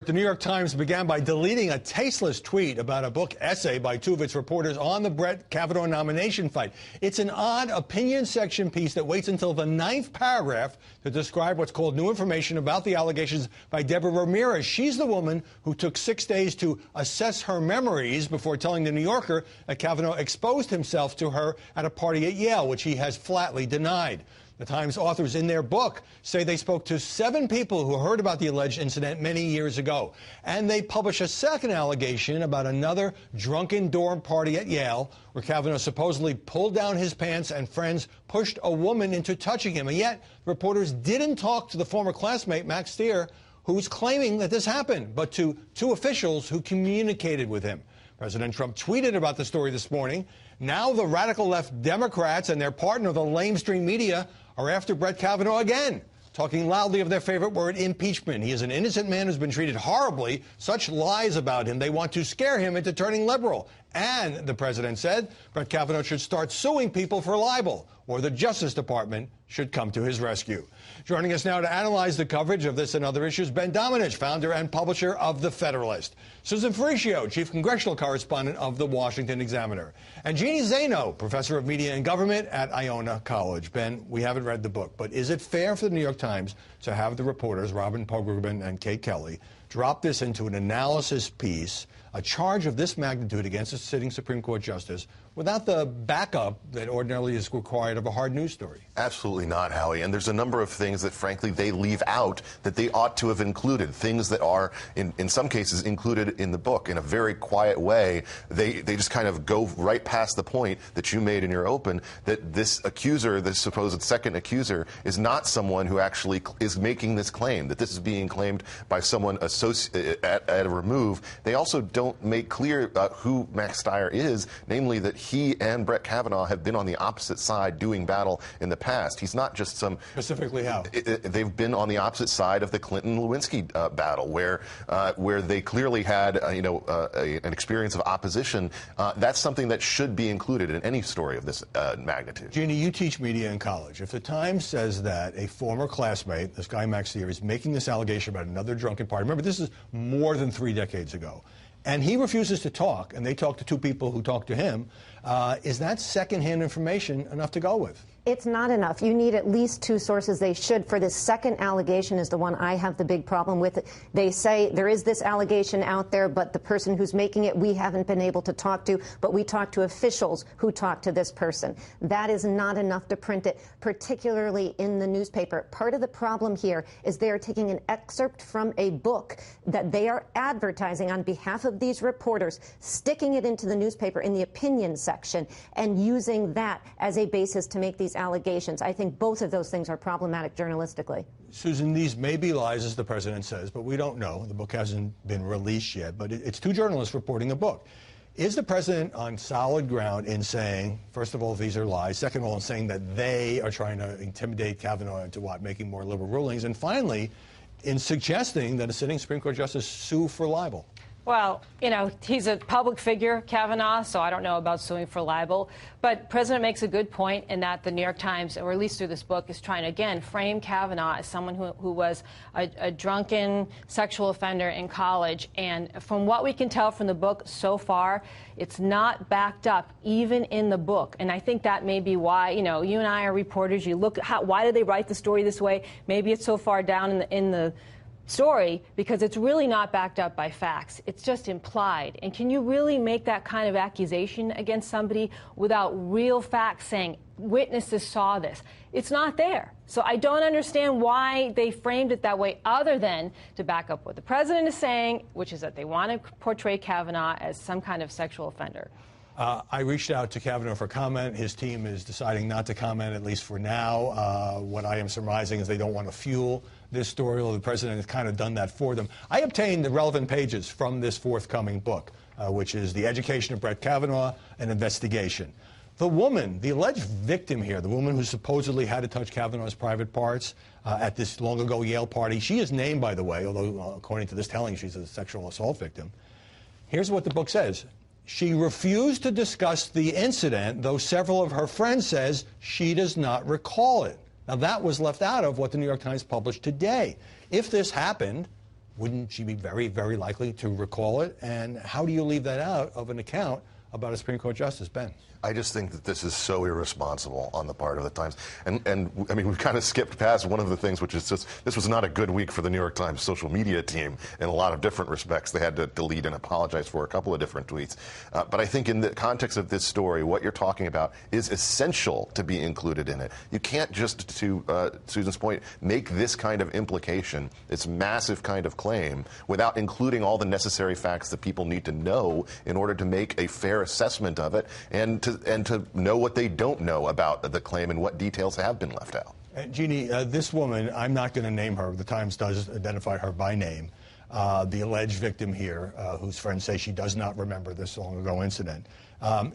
The New York Times began by deleting a tasteless tweet about a book essay by two of its reporters on the Brett Kavanaugh nomination fight. It's an odd opinion section piece that waits until the 9th paragraph to describe what's called new information about the allegations by Deborah Ramirez. She's the woman who took 6 days to assess her memories before telling the New Yorker that Kavanaugh exposed himself to her at a party at Yale, which he has flatly denied. The Times authors in their book say they spoke to 7 people who heard about the alleged incident many years ago. And they publish a second allegation about another drunken dorm party at Yale where Kavanaugh supposedly pulled down his pants and friends pushed a woman into touching him. And yet, reporters didn't talk to the former classmate, Max Stier, who's claiming that this happened, but to 2 officials who communicated with him. President Trump tweeted about the story this morning. Now the radical left Democrats and their partner, the lamestream media, are after Brett Kavanaugh again, talking loudly of their favorite word, impeachment. He is an innocent man who's been treated horribly. Such lies about him. They want to scare him into turning liberal. And, the president said, Brett Kavanaugh should start suing people for libel, or the Justice Department should come to his rescue. Joining us now to analyze the coverage of this and other issues, Ben Domenech, founder and publisher of The Federalist. Susan Faricio, chief congressional correspondent of The Washington Examiner. And Jeannie Zaino, professor of media and government at Iona College. Ben, we haven't read the book, but is it fair for the New York Times to have the reporters, Robin Pogrebin and Kate Kelly, drop this into an analysis piece, a charge of this magnitude against a sitting Supreme Court justice, without the backup that ordinarily is required of a hard news story? Absolutely not, Howie. And there's a number of things that, frankly, they leave out that they ought to have included, things that are, in some cases, included in the book in a very quiet way. They just kind of go right past the point that you made in your open, that this accuser, this supposed second accuser, is not someone who actually is making this claim, that this is being claimed by someone at a remove. They also don't make clear who Max Stier is, namely that he and Brett Kavanaugh have been on the opposite side doing battle in the past. He's not just some... Specifically how? They've been on the opposite side of the Clinton-Lewinsky battle, where they clearly had, an experience of opposition. That's something that should be included in any story of this magnitude. Jeannie, you teach media in college. If the Times says that a former classmate, this guy Max Stier, is making this allegation about another drunken party, remember, this is more than 3 decades ago, and he refuses to talk, and they talk to 2 people who talk to him, is that secondhand information enough to go with? It's not enough. You need at least 2 sources. They should. For this second allegation is the one I have the big problem with. They say there is this allegation out there, but the person who's making it we haven't been able to talk to, but we talked to officials who talked to this person. That is not enough to print it, particularly in the newspaper. Part of the problem here is they are taking an excerpt from a book that they are advertising on behalf of these reporters, sticking it into the newspaper in the opinion section, and using that as a basis to make these allegations. I think both of those things are problematic journalistically. Susan, these may be lies, as the president says, but we don't know. The book hasn't been released yet, but it's 2 journalists reporting a book. Is the president on solid ground in saying, first of all, these are lies, second of all, in saying that they are trying to intimidate Kavanaugh into making more liberal rulings, and finally, in suggesting that a sitting Supreme Court justice sue for libel? Well, he's a public figure, Kavanaugh, so I don't know about suing for libel. But the president makes a good point in that the New York Times, or at least through this book, is trying to, again, frame Kavanaugh as someone who was a drunken sexual offender in college. And from what we can tell from the book so far, it's not backed up, even in the book. And I think that may be why, you and I are reporters. You look at why did they write the story this way? Maybe it's so far down in the story because it's really not backed up by facts. It's just implied. And can you really make that kind of accusation against somebody without real facts saying witnesses saw this? It's not there. So I don't understand why they framed it that way, other than to back up what the president is saying, which is that they want to portray Kavanaugh as some kind of sexual offender. I reached out to Kavanaugh for comment. His team is deciding not to comment, at least for now. What I am surmising is they don't want to fuel this story, although the president has kind of done that for them. I obtained the relevant pages from this forthcoming book, which is The Education of Brett Kavanaugh, an Investigation. The woman, the alleged victim here, the woman who supposedly had to touch Kavanaugh's private parts at this long-ago Yale party, she is named, by the way, although according to this telling, she's a sexual assault victim. Here's what the book says. She refused to discuss the incident, though several of her friends says she does not recall it. Now, that was left out of what the New York Times published today. If this happened, wouldn't she be very, very likely to recall it? And how do you leave that out of an account about a Supreme Court justice, Ben? I just think that this is so irresponsible on the part of the Times. And I mean, we've kind of skipped past one of the things, which is just, this was not a good week for the New York Times social media team in a lot of different respects. They had to delete and apologize for a couple of different tweets. But I think in the context of this story, what you're talking about is essential to be included in it. You can't just, to Susan's point, make this kind of implication, this massive kind of claim, without including all the necessary facts that people need to know in order to make a fair assessment of it and to know what they don't know about the claim and what details have been left out. Jeannie, this woman, I'm not going to name her. The Times does identify her by name. The alleged victim here, whose friends say she does not remember this long ago incident.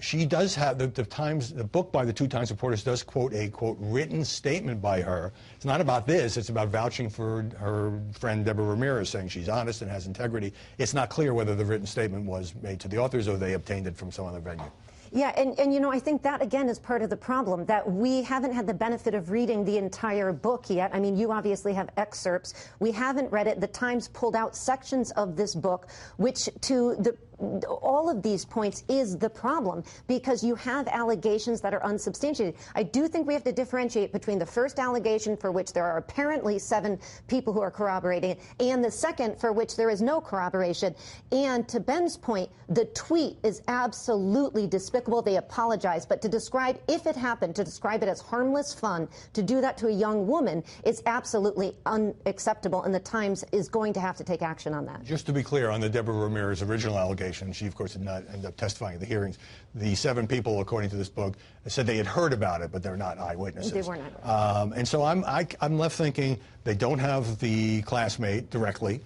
She does have, the book by the two Times reporters does quote a, quote, written statement by her. It's not about this. It's about vouching for her friend Deborah Ramirez, saying she's honest and has integrity. It's not clear whether the written statement was made to the authors or they obtained it from some other venue. Yeah, and you know, I think that, again, is part of the problem, that we haven't had the benefit of reading the entire book yet. I mean, you obviously have excerpts. We haven't read it. The Times pulled out sections of this book, which all of these points is the problem, because you have allegations that are unsubstantiated. I do think we have to differentiate between the first allegation, for which there are apparently 7 people who are corroborating it, and the second, for which there is no corroboration. And to Ben's point, the tweet is absolutely despicable. They apologize, but to describe, if it happened, to describe it as harmless fun, to do that to a young woman is absolutely unacceptable, and the Times is going to have to take action on that. Just to be clear, on the Deborah Ramirez original allegation, she, of course, did not end up testifying at the hearings. The 7 people, according to this book, said they had heard about it, but they're not eyewitnesses. They were not eyewitnesses. And so I'm left thinking they don't have the classmate directly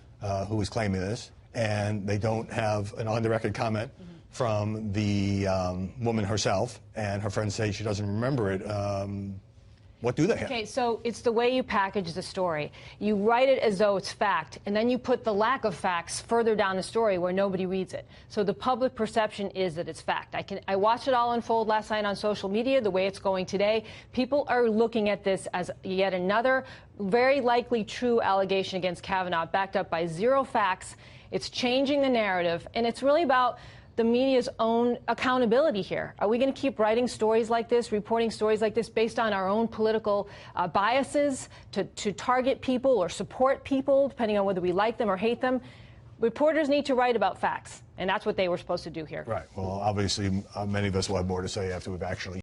who is claiming this, and they don't have an on-the-record comment from the woman herself, and her friends say she doesn't remember it. What do they have? Okay, so it's the way you package the story. You write it as though it's fact, and then you put the lack of facts further down the story where nobody reads it. So the public perception is that it's fact. I watched it all unfold last night on social media, the way it's going today. People are looking at this as yet another very likely true allegation against Kavanaugh, backed up by 0 facts. It's changing the narrative, and it's really about the media's own accountability here. Are we going to keep writing stories like this, reporting stories like this based on our own political biases to target people or support people, depending on whether we like them or hate them? Reporters need to write about facts, and that's what they were supposed to do here. Right. Well, obviously, many of us will have more to say after we've actually